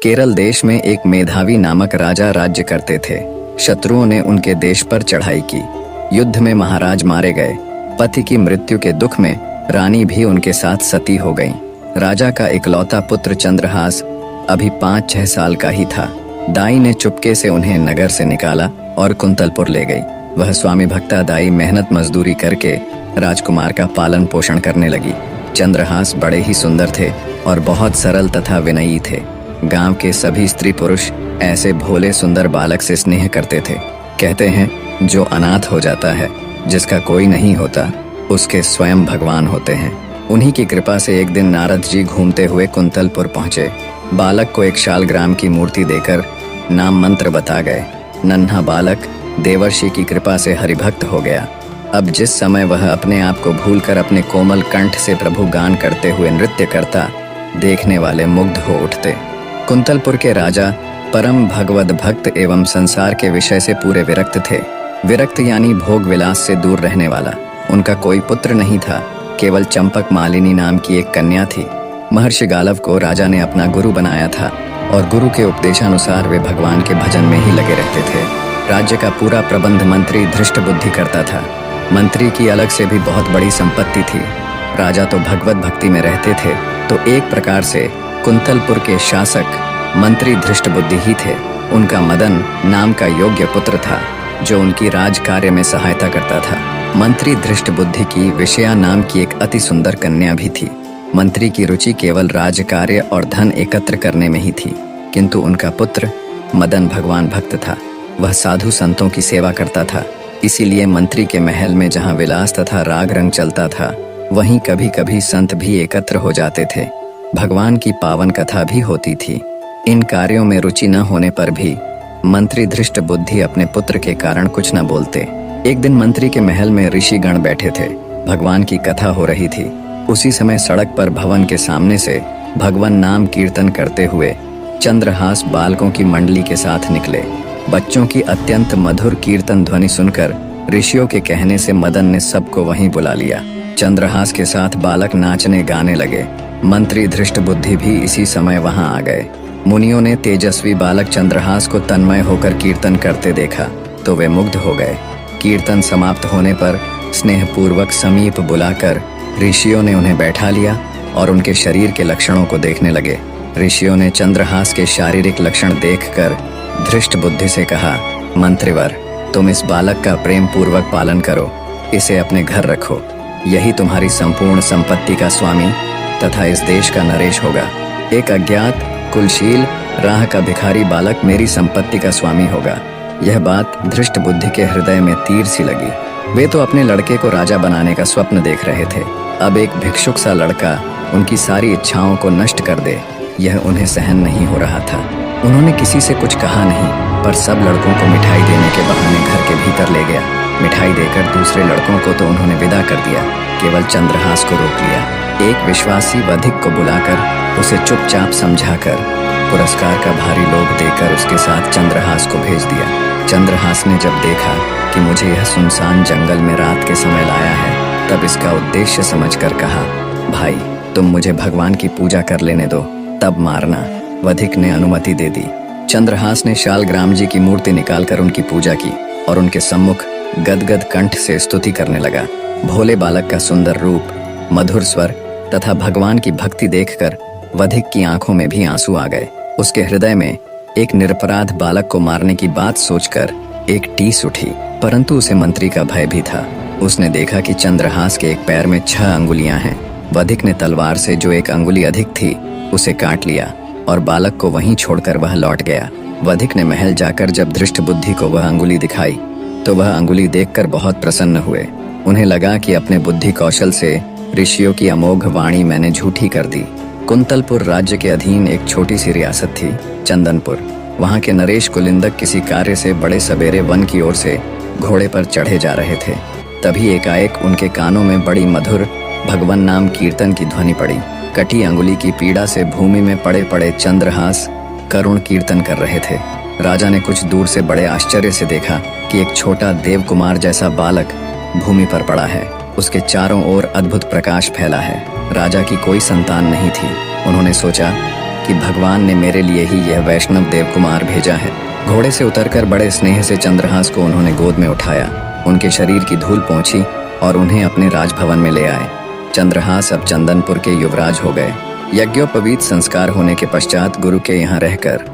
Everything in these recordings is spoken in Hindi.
केरल देश में एक मेधावी नामक राजा राज्य करते थे। शत्रुओं ने उनके देश पर चढ़ाई की। युद्ध में महाराज मारे गए। पति की मृत्यु के दुख में रानी भी उनके साथ सती हो गईं। राजा का इकलौता पुत्र चंद्रहास अभी 5-6 साल का ही था। दाई ने चुपके से उन्हें नगर से निकाला और कुंतलपुर ले गई। वह स्वामी भक्ता दाई मेहनत मजदूरी करके राजकुमार का पालन पोषण करने लगी। चंद्रहास बड़े ही सुंदर थे और बहुत सरल तथा विनयी थे। गांव के सभी स्त्री पुरुष ऐसे भोले सुंदर बालक से स्नेह करते थे। कहते हैं जो अनाथ हो जाता है, जिसका कोई नहीं होता, उसके स्वयं भगवान होते हैं। उन्हीं की कृपा से एक दिन नारद जी घूमते हुए कुंतलपुर पहुंचे। बालक को एक शालग्राम की मूर्ति देकर नाम मंत्र बता गए। नन्हा बालक देवर्षि की कृपा से हरिभक्त हो गया। अब जिस समय वह अपने आप को भूलकर अपने कोमल कंठ से प्रभु गान करते हुए नृत्य करता, देखने वाले मुग्ध हो उठते। कुंतलपुर के राजा परम भगवद भक्त एवं संसार के विषय से पूरे विरक्त थे। विरक्त यानी भोग विलास से दूर रहने वाला। उनका कोई पुत्र नहीं था, केवल चंपक मालिनी नाम की एक कन्या थी। महर्षि गालव को राजा ने अपना गुरु बनाया था और गुरु के उपदेशानुसार वे भगवान के भजन में ही लगे रहते थे। राज्य का पूरा प्रबंध मंत्री धृष्ट बुद्धि करता था। मंत्री की अलग से भी बहुत बड़ी संपत्ति थी। राजा तो भगवत भक्ति में रहते थे, तो एक प्रकार से कुंतलपुर के शासक मंत्री धृष्ट बुद्धि ही थे। उनका मदन नाम का योग्य पुत्र था, जो उनकी राज कार्य में सहायता करता था। मंत्री धृष्ट बुद्धि की विषया नाम की एक अति सुंदर कन्या भी थी। मंत्री की रुचि केवल राज कार्य और धन एकत्र करने में ही थी, किंतु उनका पुत्र मदन भगवान भक्त था। वह साधु संतों की सेवा करता था। इसीलिए मंत्री के महल में जहाँ विलास तथा राग रंग चलता था, वहीं कभी कभी संत भी एकत्र हो जाते थे। भगवान की पावन कथा भी होती थी। इन कार्यों में रुचि न होने पर भी मंत्री धृष्ट बुद्धि अपने पुत्र के कारण कुछ न बोलते। एक दिन मंत्री के महल में ऋषि गण बैठे थे। भगवान की कथा हो रही थी। उसी समय सड़क पर भवन के सामने से भगवान नाम कीर्तन करते हुए चंद्रहास बालकों की मंडली के साथ निकले। बच्चों की अत्यंत मधुर कीर्तन ध्वनि सुनकर ऋषियों के कहने से मदन ने सबको वहीं बुला लिया। चंद्रहास के साथ बालक नाचने गाने लगे। मंत्री धृष्ट बुद्धि भी इसी समय वहां आ गए। मुनियों ने तेजस्वी बालक चंद्रहास को तन्मय होकर कीर्तन करते देखा तो वे मुग्ध हो गए। कीर्तन समाप्त होने पर स्नेहपूर्वक समीप बुलाकर ऋषियों ने उन्हें बैठा लिया और उनके शरीर के लक्षणों को देखने लगे। ऋषियों ने चंद्रहास के शारीरिक लक्षण देखकर धृष्ट बुद्धि से कहा, मंत्रिवर, तुम इस बालक का प्रेम पूर्वक पालन करो, इसे अपने घर रखो। यही तुम्हारी संपूर्ण संपत्ति का स्वामी तथा इस देश का नरेश होगा। एक अज्ञात कुलशील राह का भिखारी बालक मेरी संपत्ति का स्वामी होगा। यह बात धृष्ट बुद्धि के हृदय में तीर सी लगी। वे तो अपने लड़के को राजा बनाने का स्वप्न देख रहे थे। अब एक भिक्षुक सा लड़का उनकी सारी इच्छाओं को नष्ट कर दे, यह उन्हें सहन नहीं हो रहा था। उन्होंने किसी से कुछ कहा नहीं, पर सब लड़कों को मिठाई देने के बहाने घर के भीतर ले गया। मिठाई देकर दूसरे लड़कों को तो उन्होंने विदा कर दिया, केवल चंद्रहास को रोक लिया। एक विश्वासी वधिक को बुलाकर उसे चुपचाप समझाकर पुरस्कार का भारी लोभ देकर उसके साथ चंद्रहास को भेज दिया। चंद्रहास ने जब देखा कि मुझे यह सुनसान जंगल में रात के समय लाया है, तब इसका उद्देश्य समझकर कहा, भाई तुम मुझे भगवान की पूजा कर लेने दो, तब मारना। वधिक ने अनुमति दे दी। चंद्रहास ने शालग्राम जी की मूर्ति निकालकर उनकी पूजा की और उनके सम्मुख गदगद कंठ से स्तुति करने लगा। भोले बालक का सुंदर रूप, मधुर स्वर तथा भगवान की भक्ति देखकर वधिक की आंखों में भी आंसू आ गए। उसके हृदय में एक निरपराध बालक को मारने की बात सोचकर एक टीस उठी, परंतु उसे मंत्री का भय भी था। उसने देखा कि चंद्रहास के एक पैर में 6 अंगुलियां हैं। वधिक ने तलवार से जो एक अंगुली अधिक थी उसे काट लिया और बालक को वहीं छोड़कर वह लौट गया। वधिक ने महल जाकर जब धृष्ट बुद्धि को वह अंगुली दिखाई तो वह अंगुली देखकर बहुत प्रसन्न हुए। उन्हें लगा कि अपने बुद्धि कौशल से ऋषियों की अमोघ वाणी मैंने झूठी कर दी। कुंतलपुर राज्य के अधीन एक छोटी सी रियासत थी, चंदनपुर। वहां के नरेश कुलिंदक किसी कार्य से बड़े सवेरे वन की ओर से घोड़े पर चढ़े जा रहे थे। तभी एकाएक उनके कानों में बड़ी मधुर भगवान नाम कीर्तन की ध्वनि पड़ी। कटी अंगुली की पीड़ा से भूमि में पड़े पड़े चंद्रहास करुण कीर्तन कर रहे थे। राजा ने कुछ दूर से बड़े आश्चर्य से देखा कि एक छोटा देव कुमार जैसा बालक भूमि पर पड़ा है। उसके चारों ओर अद्भुत प्रकाश फैला है। राजा की कोई संतान नहीं थी। उन्होंने सोचा कि भगवान ने मेरे लिए ही यह वैष्णव देवकुमार भेजा है। घोड़े से उतरकर बड़े स्नेह से चंद्रहास को उन्होंने गोद में उठाया, उनके शरीर की धूल पोंछी और उन्हें अपने राजभवन में ले आए। चंद्रहास अब चंदनपुर के युवराज हो गए। यज्ञोपवीत संस्कार होने के पश्चात गुरु के यहाँ रहकर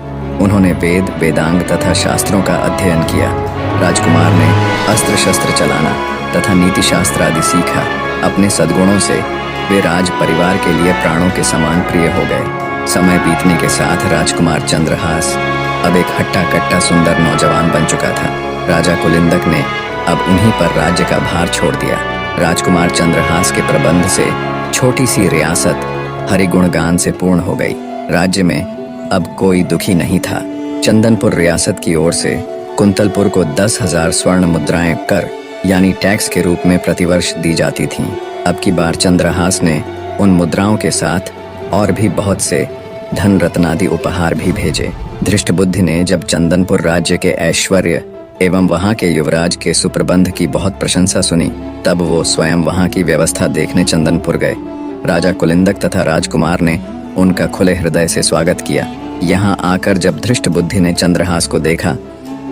उन्होंने वेद, वेदांग तथा शास्त्रों का अध्ययन किया। राजकुमार ने अस्त्र शस्त्र चलाना तथा नीति शास्त्र आदि सीखा। अपने सद्गुणों से वे राज परिवार के लिए प्राणों के समान प्रिय हो गए। समय बीतने के साथ राजकुमार चंद्रहास अब एक हट्टा कट्टा सुंदर नौजवान बन चुका था। राजा कुलिंदक ने अब उन्हीं पर राज्य का भार छोड़ दिया। राजकुमार चंद्रहास के प्रबंध से छोटी सी रियासत हरिगुणगान से पूर्ण हो गई। राज्य में अब कोई दुखी नहीं था। चंदनपुर रियासत की ओर से कुंतलपुर को 10,000 स्वर्ण मुद्राएं कर यानी टैक्स के रूप में प्रतिवर्ष दी जाती थीं। अब की बार चंद्रहास ने उन मुद्राओं के साथ और भी बहुत से धन रत्नादि उपहार भी भेजे। धृष्टबुद्धि ने जब चंदनपुर राज्य के ऐश्वर्य एवं वहां के युवराज के सुप्रबंध की बहुत प्रशंसा सुनी, तब वो स्वयं वहां की व्यवस्था देखने चंदनपुर गए। राजा कुलिंदक तथा राजकुमार ने उनका खुले हृदय से स्वागत किया। यहाँ आकर जब धृष्टबुद्धि ने चंद्रहास को देखा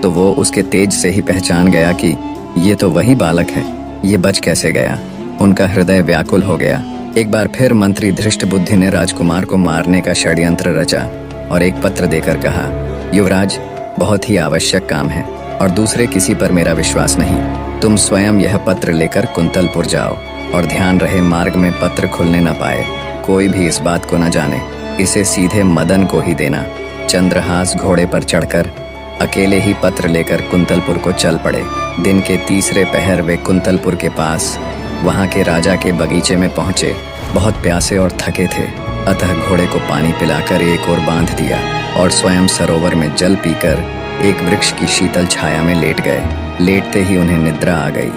तो वो उसके तेज से ही पहचान गया कि ये तो वही बालक है, ये बच कैसे गया। उनका हृदय व्याकुल हो गया। एक बार फिर मंत्री धृष्टबुद्धि ने राजकुमार को मारने का षड्यंत्र रचा और एक पत्र देकर कहा, युवराज, बहुत ही आवश्यक काम है और दूसरे किसी पर मेरा विश्वास नहीं। तुम स्वयं यह पत्र लेकर कुंतलपुर जाओ और ध्यान रहे मार्ग में पत्र खुलने न पाए, कोई भी इस बात को न जाने। इसे सीधे मदन को ही देना। चंद्रहास घोड़े पर चढ़कर अकेले ही पत्र लेकर कुंतलपुर को चल पड़े। दिन के तीसरे पहर वे कुंतलपुर के पास वहां के राजा के बगीचे में पहुंचे। बहुत प्यासे और थके थे, अतः घोड़े को पानी पिलाकर एक ओर बांध दिया और स्वयं सरोवर में जल पीकर एक वृक्ष की शीतल छाया में लेट गए। लेटते ही उन्हें निद्रा आ गई।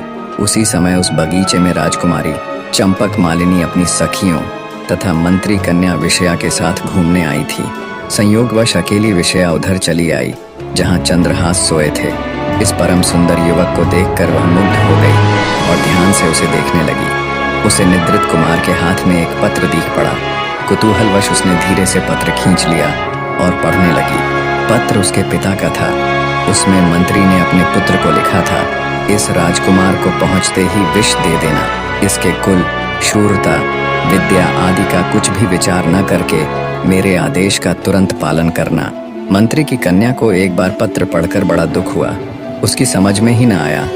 उसी समय उस बगीचे में राजकुमारी चंपक मालिनी अपनी सखियों तथा मंत्री कन्या विषया के साथ घूमने आई थी। संयोगवश अकेली विषया उधर चली आई जहां चंद्रहास सोए थे। इस परम सुंदर युवक को देखकर वह मुग्ध हो गई और ध्यान से उसे देखने लगी। उसे निद्रित कुमार के हाथ में एक पत्र दिख पड़ा। कुतूहलवश उसने धीरे से पत्र खींच लिया और पढ़ने लगी। पत्र उसके पिता का था। उसमें मंत्री ने अपने पुत्र को लिखा था, इस राजकुमार को पहुंचते ही विष दे देना। इसके कुल, शूरता, विद्या आदि का कुछ भी विचार न करके मेरे आदेश का तुरंत पालन करना। मंत्री की कन्या को एक बार पत्र पढ़कर बड़ा दुख हुआ। उसकी समझ में ही न आया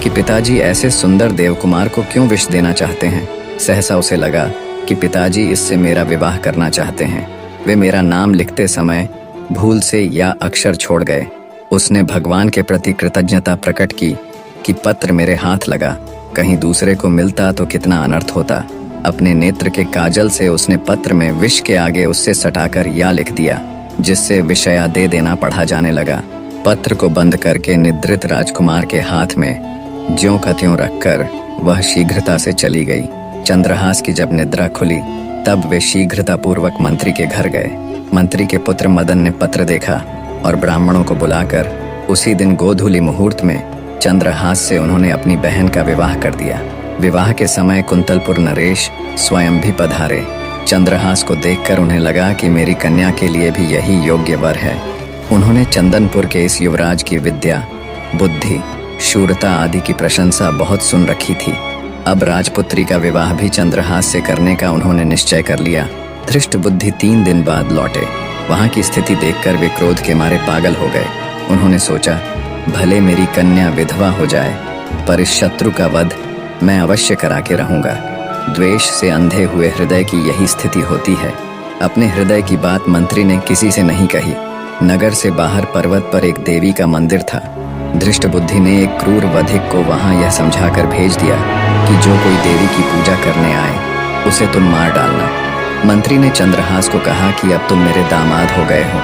कि पिताजी ऐसे सुंदर देवकुमार को क्यों विष देना चाहते हैं। सहसा उसे लगा कि पिताजी इससे मेरा विवाह करना चाहते हैं। वे मेरा नाम लिखते समय भूल से या अक्षर छोड़ गए। उसने भगवान के प्रति कृतज्ञता प्रकट की कि पत्र मेरे हाथ लगा, कहीं दूसरे को मिलता तो कितना अनर्थ होता। अपने नेत्र के काजल से उसने पत्र में विष के आगे उससे सटाकर या लिख दिया, जिससे विषया दे देना पढ़ा जाने लगा। पत्र को बंद करके निद्रित राजकुमार के हाथ में ज्यों का त्यों रखकर वह शीघ्रता से चली गई। चंद्रहास की जब निद्रा खुली तब वे शीघ्रता पूर्वक मंत्री के घर गए। मंत्री के पुत्र मदन ने पत्र देखा और ब्राह्मणों को बुलाकर उसी दिन गोधूली मुहूर्त में चंद्रहास से उन्होंने अपनी बहन का विवाह कर दिया। विवाह के समय कुंतलपुर नरेश स्वयं भी पधारे। चंद्रहास को देखकर उन्हें लगा कि मेरी कन्या के लिए भी यही योग्य वर है। उन्होंने चंदनपुर के इस युवराज की विद्या, बुद्धि, शूरता आदि की प्रशंसा बहुत सुन रखी थी। अब राजपुत्री का विवाह भी चंद्रहास से करने का उन्होंने निश्चय कर लिया। धृष्टबुद्धि 3 दिन बाद लौटे। वहां की स्थिति देखकर वे क्रोध के मारे पागल हो गए। उन्होंने सोचा, भले मेरी कन्या विधवा हो जाए, पर इस शत्रु का वध मैं अवश्य करा के रहूंगा। द्वेष से अंधे हुए हृदय की यही स्थिति होती है। अपने हृदय की बात मंत्री ने किसी से नहीं कही। नगर से बाहर पर्वत पर एक देवी का मंदिर था। धृष्टबुद्धि ने एक क्रूर वधिक को वहां यह समझाकर भेज दिया कि जो कोई देवी की पूजा करने आए उसे तुम मार डालना। मंत्री ने चंद्रहास को कहा कि अब तुम मेरे दामाद हो गए हो।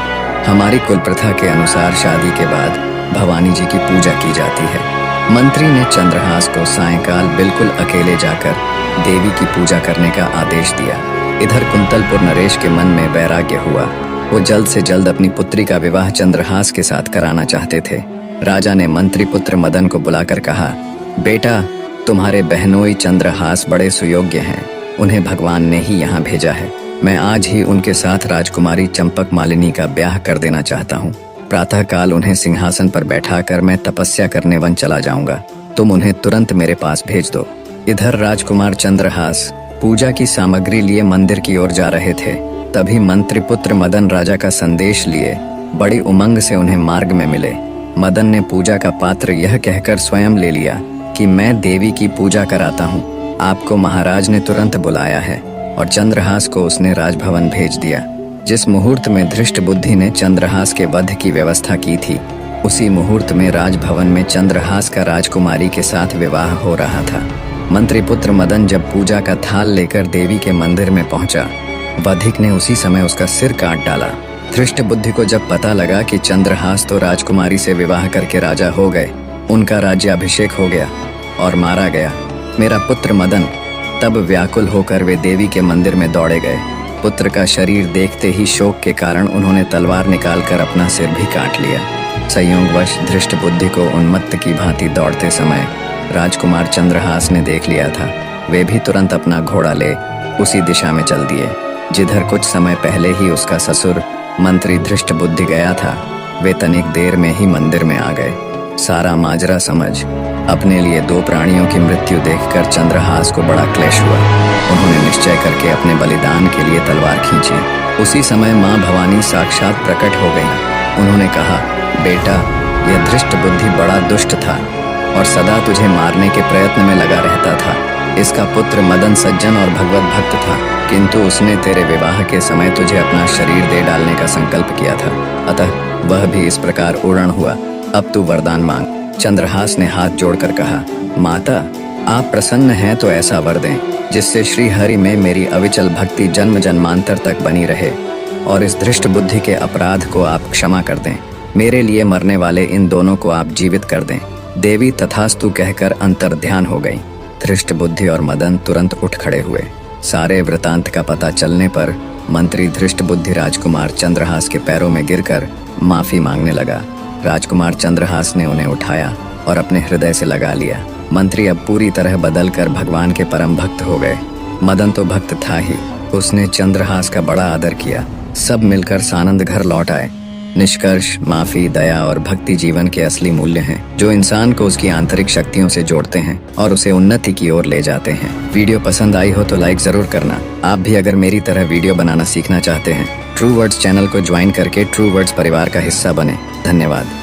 हमारी कुल प्रथा के अनुसार शादी के बाद भवानी जी की पूजा की जाती है। मंत्री ने चंद्रहास को सायंकाल बिल्कुल अकेले जाकर देवी की पूजा करने का आदेश दिया। इधर कुंतलपुर नरेश के मन में वैराग्य हुआ। वो जल्द से जल्द अपनी पुत्री का विवाह चंद्रहास के साथ कराना चाहते थे। राजा ने मंत्री पुत्र मदन को बुलाकर कहा, बेटा, तुम्हारे बहनोई चंद्रहास बड़े सुयोग्य हैं। उन्हें भगवान ने ही यहाँ भेजा है। मैं आज ही उनके साथ राजकुमारी चंपक मालिनी का ब्याह कर देना चाहता हूँ। प्रातःकाल उन्हें सिंहासन पर बैठाकर मैं तपस्या करने वन चला जाऊंगा। तुम उन्हें तुरंत मेरे पास भेज दो। इधर राजकुमार चंद्रहास पूजा की सामग्री लिए मंदिर की ओर जा रहे थे। तभी मंत्रिपुत्र मदन राजा का संदेश लिए बड़ी उमंग से उन्हें मार्ग में मिले। मदन ने पूजा का पात्र यह कहकर स्वयं ले लिया कि मैं देवी की पूजा कराता हूँ। आपको महाराज ने तुरंत बुलाया है। और चंद्रहास को उसने राजभवन भेज दिया। जिस मुहूर्त में धृष्ट बुद्धि ने चंद्रहास के वध की व्यवस्था की थी, उसी मुहूर्त में राजभवन में चंद्रहास का राजकुमारी के साथ विवाह हो रहा था। मंत्रिपुत्र मदन जब पूजा का थाल लेकर देवी के मंदिर में पहुंचा, वधिक ने उसी समय उसका सिर काट डाला। धृष्ट बुद्धि को जब पता लगा कि चंद्रहास तो राजकुमारी से विवाह करके राजा हो गए, उनका राज्याभिषेक हो गया और मारा गया, मेरा पुत्र मदन, तब व्याकुल होकर वे देवी के मंदिर में दौड़े गए। पुत्र का शरीर देखते ही शोक के कारण उन्होंने तलवार निकालकर अपना सिर भी काट लिया। संयोगवश धृष्ट बुद्धि को उन्मत्त की भांति दौड़ते समय राजकुमार चंद्रहास ने देख लिया था। वे भी तुरंत अपना घोड़ा ले उसी दिशा में चल दिए जिधर कुछ समय पहले ही उसका ससुर मंत्री धृष्ट बुद्धि गया था। वे तनिक देर में ही मंदिर में आ गए। सारा माजरा समझ अपने लिए दो प्राणियों की मृत्यु देखकर चंद्रहास को बड़ा क्लेश हुआ। उन्होंने निश्चय करके अपने बलिदान के लिए तलवार खींची। उसी समय माँ भवानी साक्षात प्रकट हो गई। उन्होंने कहा, बेटा, यह धृष्ट बुद्धि बड़ा दुष्ट था और सदा तुझे मारने के प्रयत्न में लगा रहता था। इसका पुत्र मदन सज्जन और भगवत भक्त था, किंतु उसने तेरे विवाह के समय तुझे अपना शरीर दे डालने का संकल्प किया था, अतः वह भी इस प्रकार उड़न हुआ। अब तू वरदान मांग। चंद्रहास ने हाथ जोड़कर कहा, माता, आप प्रसन्न हैं तो ऐसा वर दें जिससे श्री हरि में मेरी अविचल भक्ति जन्म जन्मांतर तक बनी रहे और इस धृष्ट बुद्धि के अपराध को आप क्षमा कर दें। मेरे लिए मरने वाले इन दोनों को आप जीवित कर दें। देवी तथास्तु कहकर अंतर्ध्यान हो गई। धृष्ट बुद्धि और मदन तुरंत उठ खड़े हुए। सारे वृतांत का पता चलने पर मंत्री धृष्ट बुद्धि राजकुमार चंद्रहास के पैरों में गिरकर माफी मांगने लगा। राजकुमार चंद्रहास ने उन्हें उठाया और अपने हृदय से लगा लिया। मंत्री अब पूरी तरह बदलकर भगवान के परम भक्त हो गए। मदन तो भक्त था ही, उसने चंद्रहास का बड़ा आदर किया। सब मिलकर सानंद घर लौट आए। निष्कर्ष, माफी, दया और भक्ति जीवन के असली मूल्य हैं, जो इंसान को उसकी आंतरिक शक्तियों से जोड़ते हैं और उसे उन्नति की ओर ले जाते हैं। वीडियो पसंद आई हो तो लाइक जरूर करना। आप भी अगर मेरी तरह वीडियो बनाना सीखना चाहते हैं, ट्रू वर्ड्स चैनल को ज्वाइन करके ट्रू वर्ड्स परिवार का हिस्सा बने। धन्यवाद।